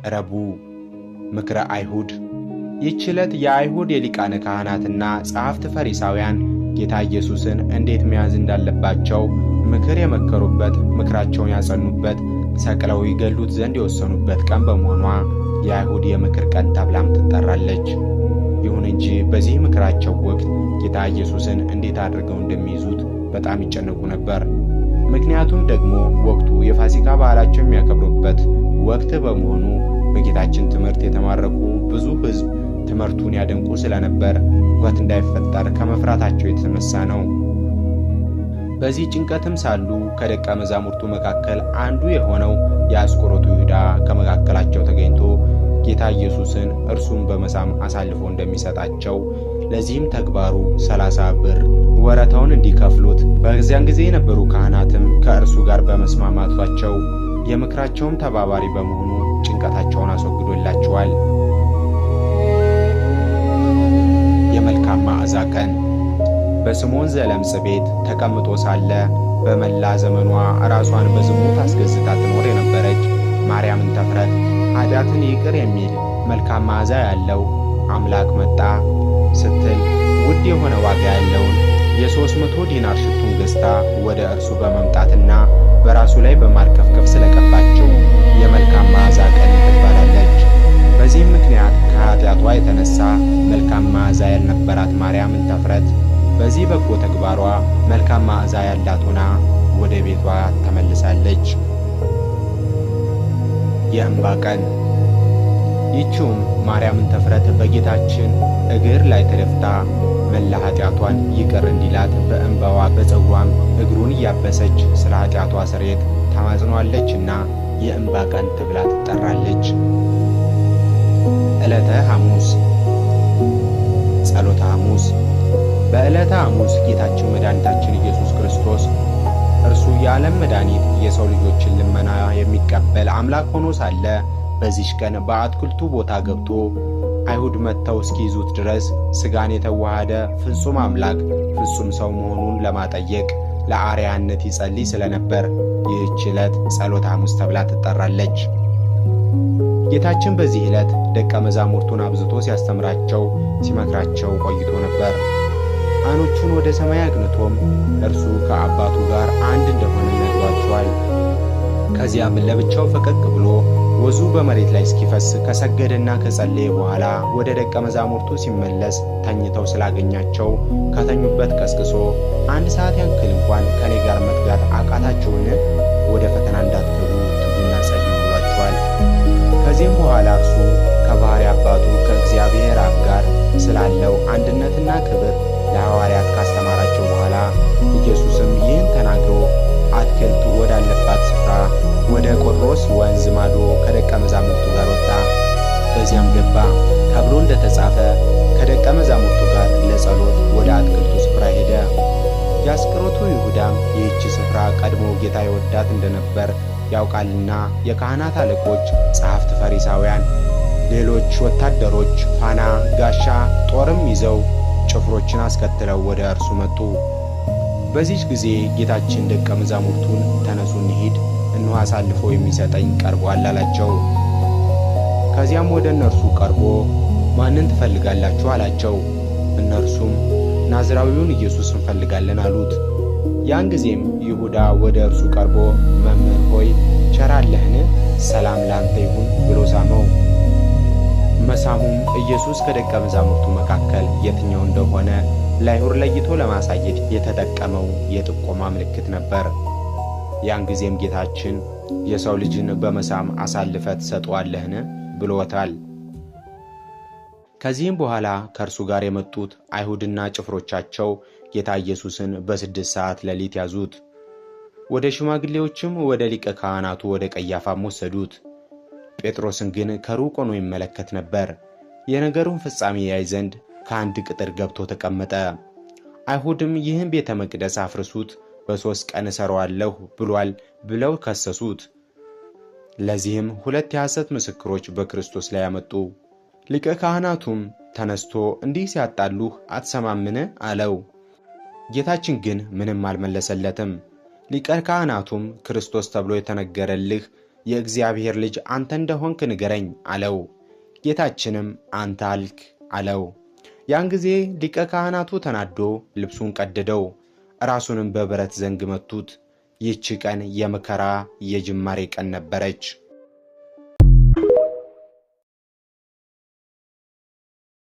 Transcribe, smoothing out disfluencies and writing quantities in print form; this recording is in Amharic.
ረቡዕ ምክረ አይሁድ። ይህች ዕለት የአይሁድ የሊቃነ ካህናትና ጸሐፍት ፈሪሳውያን ጌታ ኢየሱስን እንዴት መያዝ እንዳለባቸው ምክር የመከሩበት፣ ምክራቸውን ያጸኑበት፣ ሰቅለው ይገሉት ዘንድ የወሰኑበት ቀን በመሆኗ የአይሁድ የምክር ቀን ተብላም ትጠራለች። ይሁን እንጂ በዚህ ምክራቸው ወቅት ጌታ ኢየሱስን እንዴት አድርገው እንደሚይዙት በጣም ይጨነቁ ነበር። ምክንያቱም ደግሞ ወቅቱ የፋሲካ በዓላቸው የሚያከብሩበት ወቅት በመሆኑ በጌታችን ትምህርት የተማረኩ ብዙ ሕዝብ ትምህርቱን ያደንቁ ስለነበር ሁከት እንዳይፈጠር ከመፍራታቸው የተነሳ ነው። በዚህ ጭንቀትም ሳሉ ከደቀ መዛሙርቱ መካከል አንዱ የሆነው የአስቆሮቱ ይሁዳ ከመካከላቸው ተገኝቶ ጌታ ኢየሱስን እርሱን በመሳም አሳልፎ እንደሚሰጣቸው፣ ለዚህም ተግባሩ 30 ብር ወረታውን እንዲከፍሉት በዚያን ጊዜ የነበሩ ካህናትም ከእርሱ ጋር በመስማማታቸው የምክራቸውም ተባባሪ በመሆኑ ጭንቀታቸውን አስወግዶላቸዋል። የመልካም መዓዛ ቀን። በስምዖን ዘለምጽ ቤት ተቀምጦ ሳለ በመላ ዘመኗ ራሷን በዝሙት አስገዝታ ትኖር የነበረች ማርያምን ተፍረት ኃጢአትን ይቅር የሚል መልካም መዓዛ ያለው አምላክ መጣ ስትል ውድ የሆነ ዋጋ ያለውን የ300 ዲናር ሽቱን ገዝታ ወደ እርሱ በመምጣትና በራሱ ላይ በማርከፍከፍ ስለቀባቸው የመልካም መዓዛ ቀን ትባላለች። በዚህም ምክንያት ከኃጢአቷ የተነሳ መልካም መዓዛ ያልነበራት ማርያምን ተፍረት በዚህ በጎ ተግባሯ መልካም መዓዛ ያላት ሆና ወደ ቤቷ ተመልሳለች። የእንባ ቀን። ይህችውም ማርያምን ተፍረት በጌታችን እግር ላይ ተደፍታ መላ ኃጢአቷን ይቅር እንዲላት በእንባዋ በፀጉሯም እግሩን እያበሰች ስለ ኃጢአቷ ስርየት ተማጽኗለችና የእንባ ቀን ተብላ ትጠራለች። ዕለተ ሐሙስ። ጸሎተ ሐሙስ። በዕለተ ሐሙስ ጌታችን መድኃኒታችን ኢየሱስ ክርስቶስ እርሱ የዓለም መድኃኒት የሰው ልጆችን ልመና የሚቀበል አምላክ ሆኖ ሳለ በዚች ቀን በአትክልቱ ቦታ ገብቶ አይሁድ መጥተው እስኪይዙት ድረስ ሥጋን የተዋሃደ ፍጹም አምላክ ፍጹም ሰው መሆኑን ለማጠየቅ ለአርያነት ይጸልይ ስለነበር ይህች ዕለት ጸሎተ ሐሙስ ተብላ ትጠራለች። ጌታችን በዚህ ዕለት ደቀ መዛሙርቱን አብዝቶ ሲያስተምራቸው ሲመክራቸው ቆይቶ ነበር። ዓይኖቹን ወደ ሰማይ አቅንቶም እርሱ ከአባቱ ጋር አንድ እንደሆነ ነግሯቸዋል። ከዚያም ለብቻው ፈቀቅ ብሎ ወዙ በመሬት ላይ እስኪፈስ ከሰገደና ከጸለየ በኋላ ወደ ደቀ መዛሙርቱ ሲመለስ ተኝተው ስላገኛቸው ከተኙበት ቀስቅሶ 1 ሰዓት ያክል እንኳን ከኔ ጋር መትጋት አቃታችሁን? ወደ ፈተና እንዳትገቡ ትጉና ጸልዩ ብሏቸዋል። ከዚህም በኋላ እርሱ ከባሕርይ አባቱ ከእግዚአብሔር አብ ጋር ስላለው አንድነትና ክብር ለሐዋርያት ካስተማራቸው በኋላ ኢየሱስም ይህን ተናግሮ አትክልት ወዳለባት ስፍራ ወደ ቆጵሮስ ወንዝ ማዶ ከደቀ መዛሙርቱ ጋር ወጣ። በዚያም ገባ ተብሎ እንደተጻፈ ከደቀ መዛሙርቱ ጋር ለጸሎት ወደ አትክልቱ ስፍራ ሄደ። የአስቆሮቱ ይሁዳም ይህች ስፍራ ቀድሞ ጌታ ይወዳት እንደነበር ያውቃልና የካህናት አለቆች፣ ጸሐፍት፣ ፈሪሳውያን፣ ሌሎች ወታደሮች ፋና፣ ጋሻ፣ ጦርም ይዘው ጭፍሮችን አስከትለው ወደ እርሱ መጡ። በዚህች ጊዜ ጌታችን ደቀ መዛሙርቱን ተነሱ እንሂድ፣ እነሆ አሳልፎ የሚሰጠኝ ቀርቧል አላቸው። ከዚያም ወደ እነርሱ ቀርቦ ማንን ትፈልጋላችሁ አላቸው። እነርሱም ናዝራዊውን ኢየሱስ እንፈልጋለን አሉት። ያን ጊዜም ይሁዳ ወደ እርሱ ቀርቦ መምህር ሆይ ቸር አለህን? ሰላም ላንተ ይሁን ብሎ ሳመው። መሳሙም ኢየሱስ ከደቀ መዛሙርቱ መካከል የትኛው እንደሆነ ለአይሁድ ለይቶ ለማሳየት የተጠቀመው የጥቆማ ምልክት ነበር። ያን ጊዜም ጌታችን የሰው ልጅን በመሳም አሳልፈ ትሰጠዋለህን ብሎታል። ከዚህም በኋላ ከእርሱ ጋር የመጡት አይሁድና ጭፍሮቻቸው ጌታ ኢየሱስን በ6 ሰዓት ሌሊት ያዙት። ወደ ሽማግሌዎችም ወደ ሊቀ ካህናቱ ወደ ቀያፋም ወሰዱት። ጴጥሮስን ግን ከሩቅ ሆኖ ይመለከት ነበር። የነገሩን ፍጻሜ ያይ ዘንድ ከአንድ ቅጥር ገብቶ ተቀመጠ። አይሁድም ይህን ቤተ መቅደስ አፍርሱት፣ በ3 ቀን እሠራዋለሁ ብሏል ብለው ከሰሱት። ለዚህም 2 የሐሰት ምስክሮች በክርስቶስ ላይ ያመጡ። ሊቀ ካህናቱም ተነስቶ እንዲህ ሲያጣሉህ አትሰማምን አለው። ጌታችን ግን ምንም አልመለሰለትም። ሊቀ ካህናቱም ክርስቶስ ተብሎ የተነገረልህ የእግዚአብሔር ልጅ አንተ እንደሆንክ ንገረኝ አለው። ጌታችንም አንተ አልክ አለው። ያን ጊዜ ሊቀ ካህናቱ ተናዶ ልብሱን ቀደደው፣ ራሱንም በብረት ዘንግ መቱት። ይህች ቀን የመከራ የጅማሬ ቀን ነበረች።